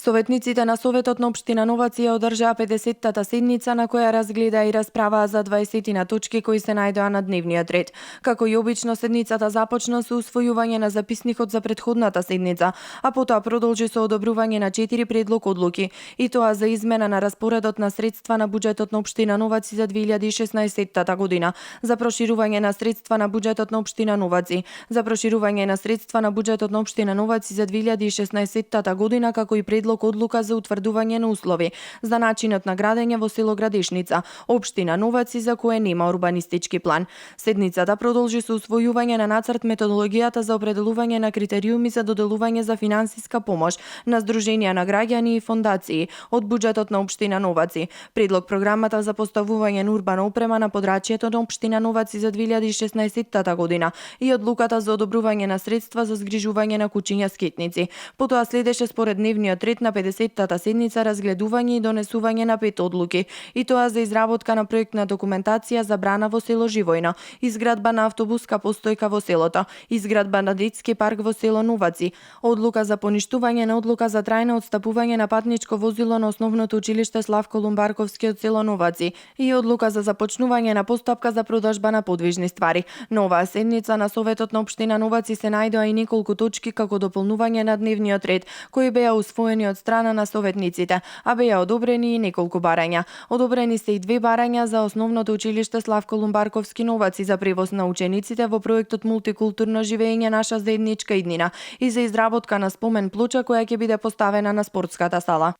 Советниците на Советот на општина Новаци ја одржаа 50-тата седница на која разгледа и расправаа за 20 точки кои се најдоа на дневниот ред. Како и обично, седницата започна со усвојување на записникот за претходната седница, а потоа продолжи со одобрување на 4 предлог одлуки, и тоа за измена на распоредот на средства на буџетот на општина Новаци за 2016 година, за проширување на средства на буџетот на општина Новаци, за проширување на средства на буџетот на општина Новаци за 2016 година, како и предлог одлука за утврдување на услови за начинот на градење во село Градишница, општина Новаци, за кое нема урбанистички план. Седницата продолжи со усвојување на нацрт методологијата за определување на критериуми за доделување за финансиска помош на здруженија на граѓани и фондации од буџетот на општина Новаци, предлог програмата за поставување на урбана опрема на подрачјето на општина Новаци за 2016 година и одлуката за одобрување на средства за згрижување на куќиња скитници. Потоа следеше според дневниот ред на 50-тата седница разгледување и донесување на 5 одлуки, и тоа за изработка на проектна документација за брана во село Живојно, изградба на автобуска постојка во селото, изградба на детски парк во село Новаци, одлука за поништување на одлука за трајно отстапување на патничко возило на основното училиште Славко Лумбарковски од село Новаци и одлука за започнување на постапка за продажба на подвижни ствари. На оваа седница на Советот на општина Новаци се најдоа и неколку точки како дополнување на дневниот ред, кои беа усвоени од страна на советниците, а беа одобрени и неколку барања. Одобрени се и 2 барања за основното училиште Славко Лумбарковски Новаци за превоз на учениците во проектот Мултикултурно живење наша заедничка иднина и за изработка на спомен плоча која ќе биде поставена на спортската сала.